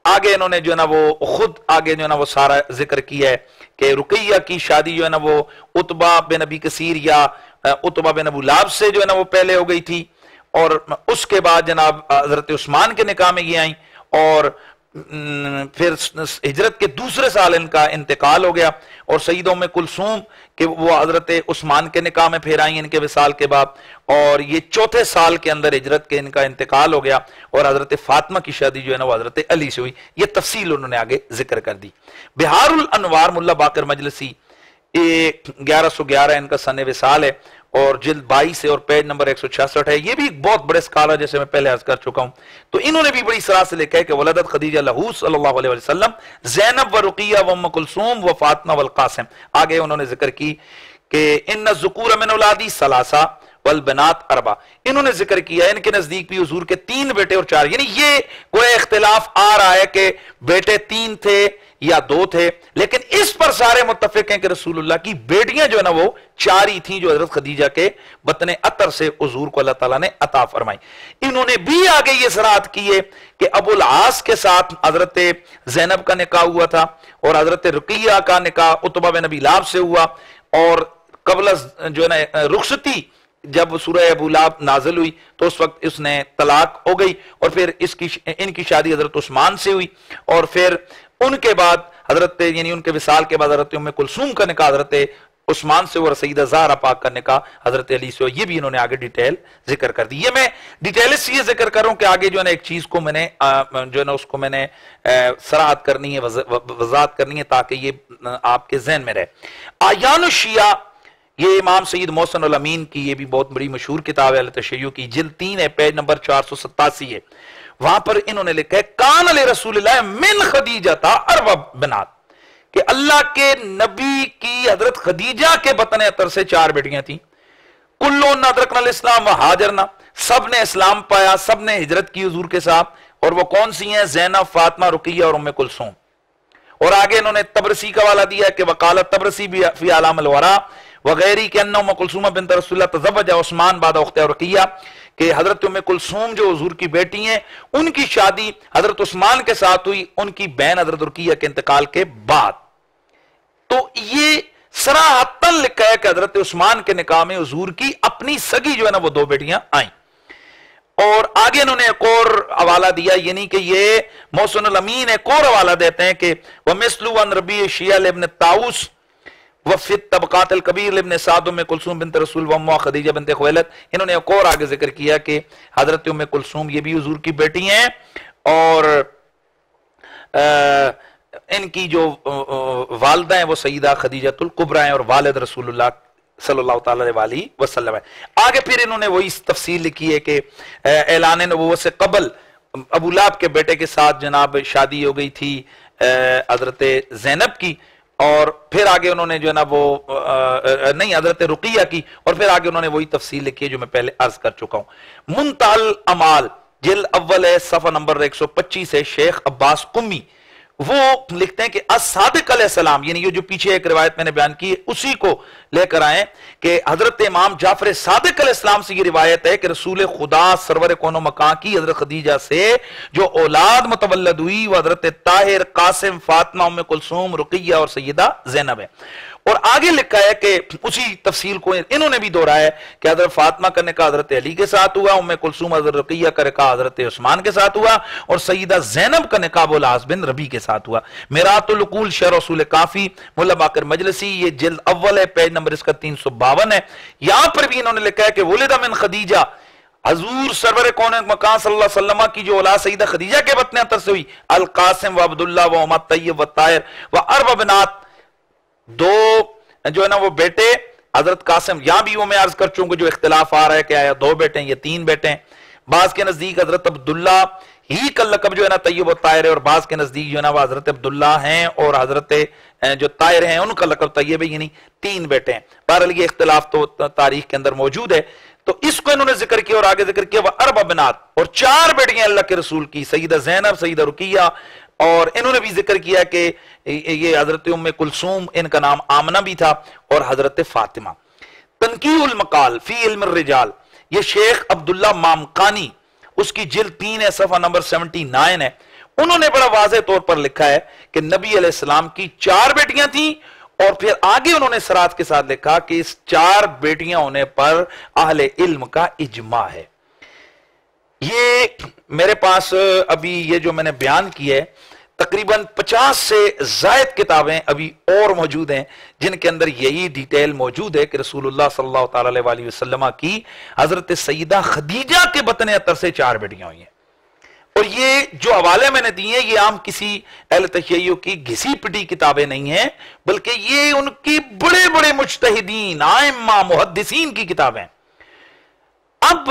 آگے انہوں نے جو ہے نا وہ خود آگے جو ہے نا وہ سارا ذکر کیا ہے کہ رقیہ کی شادی جو ہے نا وہ عتبہ بن ابی کثیر یا عتبہ بن ابو لہب سے جو ہے نا وہ پہلے ہو گئی تھی، اور اس کے بعد جناب حضرت عثمان کے نکاح میں یہ آئیں، اور پھر ہجرت کے دوسرے سال ان کا انتقال ہو گیا. اور سیدہ ام کلثوم کہ وہ حضرت عثمان کے نکاح میں پھر آئیں ان کے وصال کے بعد، اور یہ 4تھے سال کے اندر ہجرت کے ان کا انتقال ہو گیا. اور حضرت فاطمہ کی شادی جو ہے نا وہ حضرت علی سے ہوئی. یہ تفصیل انہوں نے آگے ذکر کر دی. بہار الانوار ملا باقر مجلسی 1111 ان کا سن وصال ہے، اور جلد 22 ہے اور پیج نمبر 166 ہے. یہ بھی ایک بہت بڑے اسکالر جیسے میں پہلے عرض کر چکا ہوں. تو انہوں نے بھی بڑی صراح سے لکھا ہے کہ ولدت خدیجہ لہو صلی اللہ علیہ وسلم زینب و رقیہ و ام کلثوم و فاطمہ والقاسم. آگے انہوں نے ذکر کی کہ ان الذکور من اولادی ثلاثہ والبنات 4. انہوں نے ذکر کیا ان کے نزدیک بھی حضور کے 3 بیٹے اور 4، یعنی یہ کوئی اختلاف آ رہا ہے کہ بیٹے 3 تھے یا 2 تھے، لیکن اس پر سارے متفق ہیں کہ رسول اللہ کی بیٹیاں جو ہے نا وہ 4 ہی تھیں جو حضرت خدیجہ کے بطن عطر سے حضور کو اللہ تعالیٰ نے عطا فرمائی. انہوں نے بھی آگے یہ صراحت کی ہے کہ ابو العاص کے ساتھ حضرت زینب کا نکاح ہوا تھا، اور حضرت رقیہ کا نکاح عتبہ بن ابی لہب سے ہوا، اور قبل جو ہے نا رخصتی جب سورہ ابو لہب نازل ہوئی تو اس وقت اس نے طلاق ہو گئی، اور پھر ان کی شادی حضرت عثمان سے ہوئی، اور پھر ان کے بعد حضرت یعنی ان کے وصال کے بعد حضرت ام کلثوم کا نکاح حضرت عثمان سے، اور سیدہ زہرا پاک کا نکاح حضرت علی سے. یہ بھی انہوں نے آگے ڈیٹیل ذکر کر دی. یہ میں ڈیٹیل سے یہ ذکر کر رہا ہوں کہ آگے جو ہے نا ایک چیز کو میں نے جو ہے نا اس کو میں نے صراحت کرنی ہے، وضاحت کرنی ہے تاکہ یہ آپ کے ذہن میں رہے. آیان الشیعہ، یہ امام سید محسن الامین کی یہ بھی بہت بڑی مشہور کتاب ہے تشیع کی، جلد 3 ہے، پیج نمبر 487 ہے. وہاں پر انہوں نے لکھا ہے کان علی رسول اللہ من خدیجہ 4 بنات، کہ اللہ کے نبی کی حضرت خدیجہ کے بطن اطہر سے 4 بیٹیاں تھیں. کلون ادرکنا الاسلام و ہاجرنا، سب نے اسلام پایا، سب نے ہجرت کی حضور کے ساتھ. اور وہ کون سی ہیں؟ زینب، فاطمہ، رقیہ اور ام کلثوم. اور آگے انہوں نے تبرسی کا حوالہ دیا کہ وقالت تبرسی بھی فی اعلام الورا وغیری کہ انہ ام کلثوم بنت رسول اللہ تزوج عثمان بعد اخت رقیہ، کہ حضرت ام کلثوم جو حضور کی بیٹی ہیں ان کی شادی حضرت عثمان کے ساتھ ہوئی ان کی بہن حضرت رقیہ کے انتقال کے بعد. تو یہ صراحتاً لکھا ہے کہ حضرت عثمان کے نکاح میں حضور کی اپنی سگی جو ہے نا وہ 2 بیٹیاں آئیں. اور آگے انہوں نے ایک اور حوالہ دیا، یعنی کہ یہ محسن الامین ایک اور حوالہ دیتے ہیں کہ وَمِثْلُ عَنْ رَبِيعِ شِيَعَ لِابْنِ طاؤس وفی الطبقات الکبیر لابن سعد ام کلثوم بنت رسول وامہ خدیجہ بنت خویلد. انہوں نے ایک اور آگے ذکر کیا کہ حضرت ام کلثوم یہ بھی حضور کی بیٹی ہیں اور ان کی جو والدہ ہیں وہ سیدہ خدیجۃ الکبریٰ ہیں اور والد رسول اللہ صلی اللہ تعالی علیہ وسلم ہے. آگے پھر انہوں نے وہی تفصیل لکھی ہے کہ اعلان نبوت سے قبل ابو لہب کے بیٹے کے ساتھ جناب شادی ہو گئی تھی حضرت زینب کی، اور پھر آگے انہوں نے جو ہے نا وہ نہیں حضرت رقیہ کی، اور پھر آگے انہوں نے وہی تفصیل لکھی ہے جو میں پہلے عرض کر چکا ہوں. منتہی الامال جلد اول ہے، صفحہ نمبر 125 ہے. شیخ عباس قمی وہ لکھتے ہیں کہ الصادق علیہ السلام، یعنی یہ جو پیچھے ایک روایت میں نے بیان کی اسی کو لے کر آئیں کہ حضرت امام جعفر صادق علیہ السلام سے یہ روایت ہے کہ رسول خدا سرور کون و مکان کی حضرت خدیجہ سے جو اولاد متولد ہوئی وہ حضرت طاہر، قاسم، فاطمہ، ام کلثوم، رقیہ اور سیدہ زینب ہے. اور آگے لکھا ہے کہ اسی تفصیل کو انہوں نے بھی دہرایا ہے کہ حضرت فاطمہ کا نکاح حضرت علی کے ساتھ ہوا، ام کلثوم حضرت رقیہ کا نکاح حضرت عثمان کے ساتھ ہوا، اور سیدہ زینب کا نکاح ابو العاص بن ربیع کے ساتھ ہوا. میرات العقول شرح اصول کافی ملا باقر مجلسی، یہ جلد اول ہے، پیج نمبر اس کا 352 ہے. یہاں پر بھی انہوں نے لکھا ہے کہ ولد من خدیجہ، حضور سرور کون مکان صلی اللہ علیہ وسلم کی جو اولاد سیدہ خدیجہ کے بطن اطہر سے ہوئی، القاسم و عبداللہ و عمر طیب و طاہر و اربع بنات، 2 جو ہے نا وہ بیٹے حضرت قاسم. یہاں بھی وہ میں عرض کر چوں کہ جو اختلاف آ رہا ہے کہ آیا 2 بیٹے ہیں یا 3 بیٹے ہیں. بعض کے نزدیک حضرت عبداللہ ہی کا لقب جو ہے نا طیب و طاہر ہے، اور بعض کے نزدیک جو ہے نا وہ حضرت عبداللہ ہیں اور حضرت جو طاہر ہیں ان کا لقب طیب ہے، یعنی 3 بیٹے ہیں. بہرحال یہ اختلاف تو تاریخ کے اندر موجود ہے. تو اس کو انہوں نے ذکر کیا اور آگے ذکر کیا وہ اربع بنات، اور 4 بیٹیاں اللہ کے رسول کی، سیدہ زینب، سیدہ رقیہ، اور انہوں نے بھی ذکر کیا کہ یہ حضرت ام کلثوم ان کا نام آمنہ بھی تھا، اور حضرت فاطمہ. تنقیح المقال فی علم الرجال، یہ شیخ عبداللہ مامقانی، اس کی جلد 3 ہے، صفحہ نمبر 79 ہے. انہوں نے بڑا واضح طور پر لکھا ہے کہ نبی علیہ السلام کی 4 بیٹیاں تھیں، اور پھر آگے انہوں نے صراحت کے ساتھ لکھا کہ اس 4 بیٹیاں ہونے پر اہل علم کا اجماع ہے. یہ میرے پاس ابھی یہ جو میں نے بیان کی ہے تقریباً 50 سے زائد کتابیں ابھی اور موجود ہیں جن کے اندر یہی ڈیٹیل موجود ہے کہ رسول اللہ صلی اللہ تعالی علیہ وسلم کی حضرت سیدہ خدیجہ کے بطن اطہر سے 4 بیٹیاں ہوئی ہیں. اور یہ جو حوالے میں نے دیے یہ عام کسی اہل تشیع کی گھسی پٹی کتابیں نہیں ہیں، بلکہ یہ ان کی بڑے بڑے مجتہدین، ائمہ، محدثین کی کتابیں. اب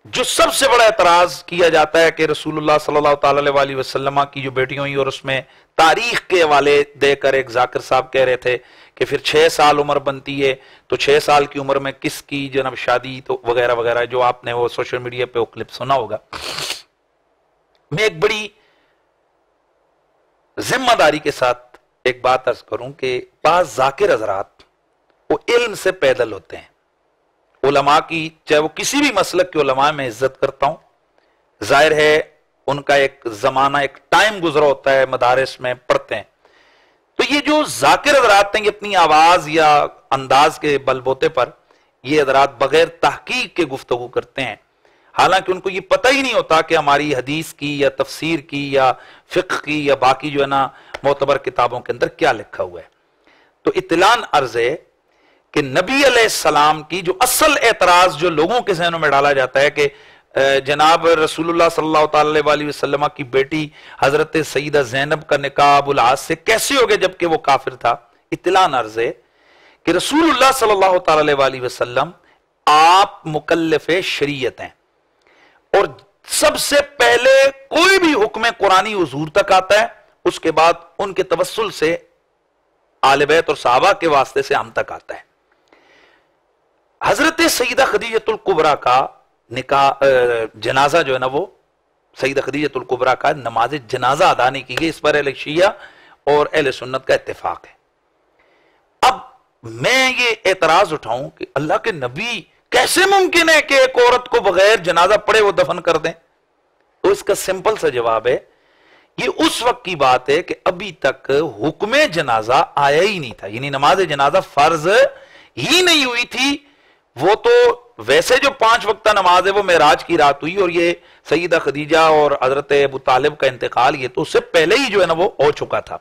جو سب سے بڑا اعتراض کیا جاتا ہے کہ رسول اللہ صلی اللہ تعالی علیہ وسلم کی جو بیٹیاں ہوئی، اور اس میں تاریخ کے حوالے دے کر ایک ذاکر صاحب کہہ رہے تھے کہ پھر 6 سال عمر بنتی ہے تو 6 سال کی عمر میں کس کی جناب شادی تو وغیرہ وغیرہ، جو آپ نے وہ سوشل میڈیا پہ وہ کلپ سنا ہوگا. میں ایک بڑی ذمہ داری کے ساتھ ایک بات عرض کروں کہ بعض ذاکر حضرات وہ علم سے پیدل ہوتے ہیں. علماء کی چاہے وہ کسی بھی مسلک کے علماء میں عزت کرتا ہوں، ظاہر ہے ان کا ایک زمانہ ایک ٹائم گزرا ہوتا ہے، مدارس میں پڑھتے ہیں. تو یہ جو ذاکر حضرات ہیں یہ اپنی آواز یا انداز کے بل بوتے پر یہ حضرات بغیر تحقیق کے گفتگو کرتے ہیں، حالانکہ ان کو یہ پتہ ہی نہیں ہوتا کہ ہماری حدیث کی یا تفسیر کی یا فقہ کی یا باقی جو ہے نا معتبر کتابوں کے اندر کیا لکھا ہوا ہے. تو اطلاعاً عرض ہے کہ نبی علیہ السلام کی جو اصل اعتراض جو لوگوں کے ذہنوں میں ڈالا جاتا ہے کہ جناب رسول اللہ صلی اللہ تعالی علیہ وسلم کی بیٹی حضرت سیدہ زینب کا نکاح ابو العاص سے کیسے ہو گیا جبکہ وہ کافر تھا. اطلاعاً عرض ہے کہ رسول اللہ صلی اللہ تعالی علیہ وسلم آپ مکلف شریعت ہیں، اور سب سے پہلے کوئی بھی حکم قرآنی حضور تک آتا ہے اس کے بعد ان کے توسل سے آل بیت اور صحابہ کے واسطے سے ہم تک آتا ہے. حضرت سیدہ خدیجۃ الکبریٰ کا نکاح جنازہ جو ہے نا وہ سیدہ خدیجۃ الکبریٰ کا نماز جنازہ ادا نہیں کی گئی. اس پر اہل شیعہ اور اہل سنت کا اتفاق ہے. اب میں یہ اعتراض اٹھاؤں کہ اللہ کے نبی کیسے ممکن ہے کہ ایک عورت کو بغیر جنازہ پڑھے وہ دفن کر دیں؟ تو اس کا سمپل سا جواب ہے یہ اس وقت کی بات ہے کہ ابھی تک حکم جنازہ آیا ہی نہیں تھا، یعنی نماز جنازہ فرض ہی نہیں ہوئی تھی. وہ تو ویسے جو 5 وقتہ نماز ہے وہ معراج کی رات ہوئی، اور یہ سیدہ خدیجہ اور حضرت ابو طالب کا انتقال یہ تو اس سے پہلے ہی جو ہے نا وہ ہو چکا تھا.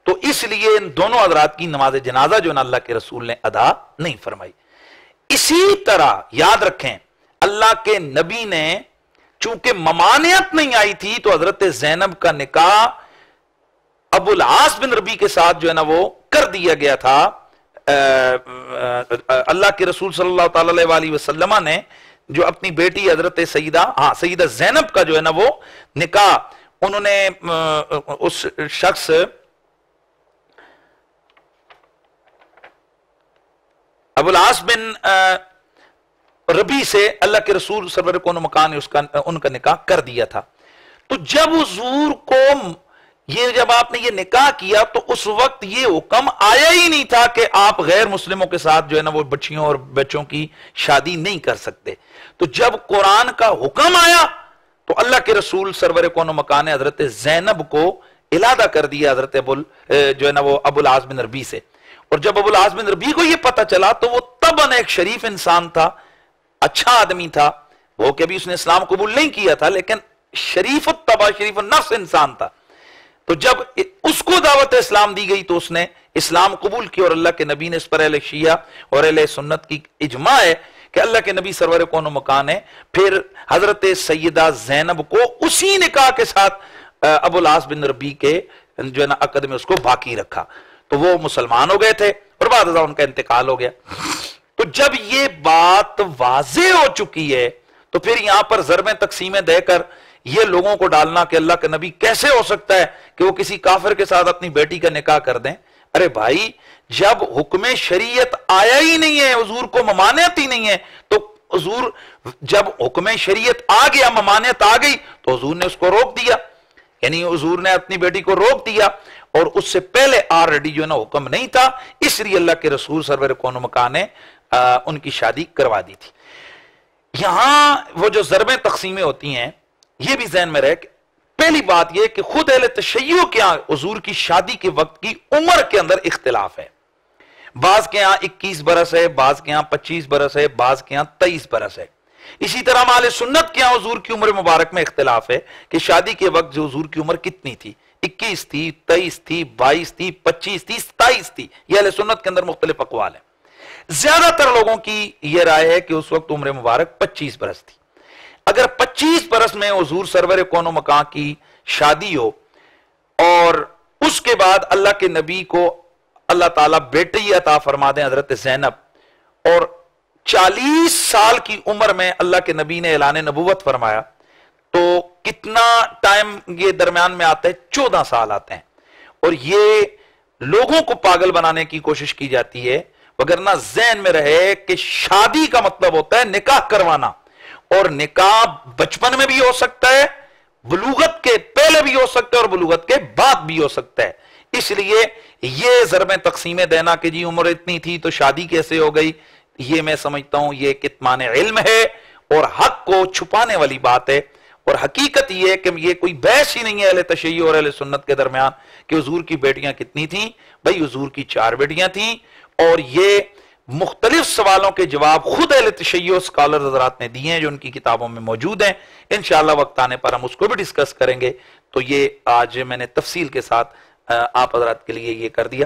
تو اس لیے ان دونوں حضرات کی نماز جنازہ جو ہے نا اللہ کے رسول نے ادا نہیں فرمائی. اسی طرح یاد رکھیں اللہ کے نبی نے چونکہ ممانعت نہیں آئی تھی تو حضرت زینب کا نکاح ابو العاص بن ربیع کے ساتھ جو ہے نا وہ کر دیا گیا تھا. اللہ کے رسول صلی اللہ تعالی علیہ وسلم نے جو اپنی بیٹی حضرت سیدہ زینب کا جو ہے نا وہ نکاح انہوں نے اس شخص ابو العاص بن ربیع سے اللہ کے رسول سرور کون مکان نے ان کا نکاح کر دیا تھا. تو جب حضور کو جب آپ نے یہ نکاح کیا تو اس وقت یہ حکم آیا ہی نہیں تھا کہ آپ غیر مسلموں کے ساتھ جو ہے نا وہ بچیوں اور بچوں کی شادی نہیں کر سکتے. تو جب قرآن کا حکم آیا تو اللہ کے رسول سرور کون مکان نے حضرت زینب کو علادہ کر دیا حضرت جو ہے نا وہ ابو العاص بن ربیع سے. اور جب ابو العاص بن ربیع کو یہ پتہ چلا تو وہ طبعاً ایک شریف انسان تھا، اچھا آدمی تھا، وہ کہ ابھی اس نے اسلام قبول نہیں کیا تھا لیکن شریف الطبع شریف النفس انسان تھا. تو جب اس کو دعوت اسلام دی گئی تو اس نے اسلام قبول کی، اور اللہ کے نبی نے اس پر اہل شیعہ اور اہل سنت کی اجماع ہے کہ اللہ کے نبی سرور کون و مکان ہے پھر حضرت سیدہ زینب کو اسی نکاح کے ساتھ ابو العاص بن ربیع کے جو ہے نا عقد میں اس کو باقی رکھا. تو وہ مسلمان ہو گئے تھے اور بعد ازاں ان کا انتقال ہو گیا. تو جب یہ بات واضح ہو چکی ہے تو پھر یہاں پر ضربیں تقسیمیں دے کر یہ لوگوں کو ڈالنا کہ اللہ کا نبی کیسے ہو سکتا ہے کہ وہ کسی کافر کے ساتھ اپنی بیٹی کا نکاح کر دیں. ارے بھائی جب حکم شریعت آیا ہی نہیں ہے، حضور کو ممانعت ہی نہیں ہے، تو حضور جب حکم شریعت آ گیا، ممانعت آ گئی تو حضور نے اس کو روک دیا. یعنی حضور نے اپنی بیٹی کو روک دیا، اور اس سے پہلے آلریڈی جو ہے نا حکم نہیں تھا، اس لیے اللہ کے رسول سرور کون و مکان نے ان کی شادی کروا دی تھی. یہاں وہ جو ضربیں تقسیمیں ہوتی ہیں یہ بھی ذہن میں رہے کہ پہلی بات یہ کہ خود اہل تشیع کے ہاں حضور کی شادی کے وقت کی عمر کے اندر اختلاف ہے. بعض کے ہاں 21 برس ہے، بعض کے ہاں 25 برس ہے، بعض کے ہاں 23 برس ہے. اسی طرح اہل سنت کے ہاں حضور کی عمر مبارک میں اختلاف ہے کہ شادی کے وقت جو حضور کی عمر کتنی تھی، 21 تھی، 23 تھی، 22 تھی، 25 تھی، 27 تھی. یہ اہل سنت کے اندر مختلف اقوال ہیں. زیادہ تر لوگوں کی یہ رائے ہے کہ اس وقت عمر مبارک 25 برس تھی. اگر 25 برس میں حضور سرور کون و مکان کی شادی ہو اور اس کے بعد اللہ کے نبی کو اللہ تعالیٰ بیٹی عطا فرما دیں حضرت زینب، اور 40 سال کی عمر میں اللہ کے نبی نے اعلان نبوت فرمایا، تو کتنا ٹائم یہ درمیان میں آتا ہے؟ 14 سال آتے ہیں. اور یہ لوگوں کو پاگل بنانے کی کوشش کی جاتی ہے، وگرنہ ذہن میں رہے کہ شادی کا مطلب ہوتا ہے نکاح کروانا، اور نکاح بچپن میں بھی ہو سکتا ہے، بلوغت کے پہلے بھی ہو سکتا ہے، اور بلوغت کے بعد بھی ہو سکتا ہے. اس لیے یہ ضربیں تقسیمیں دینا کہ جی عمر اتنی تھی تو شادی کیسے ہو گئی، یہ میں سمجھتا ہوں یہ کتمان علم ہے اور حق کو چھپانے والی بات ہے. اور حقیقت یہ ہے کہ یہ کوئی بحث ہی نہیں ہے اہل تشیع اور اہل سنت کے درمیان کہ حضور کی بیٹیاں کتنی تھیں. بھائی حضور کی 4 بیٹیاں تھیں، اور یہ مختلف سوالوں کے جواب خود اہل تشیع اسکالر حضرات نے دیے ہیں جو ان کی کتابوں میں موجود ہیں. انشاءاللہ وقت آنے پر ہم اس کو بھی ڈسکس کریں گے. تو یہ آج میں نے تفصیل کے ساتھ آپ حضرات کے لیے یہ کر دیا.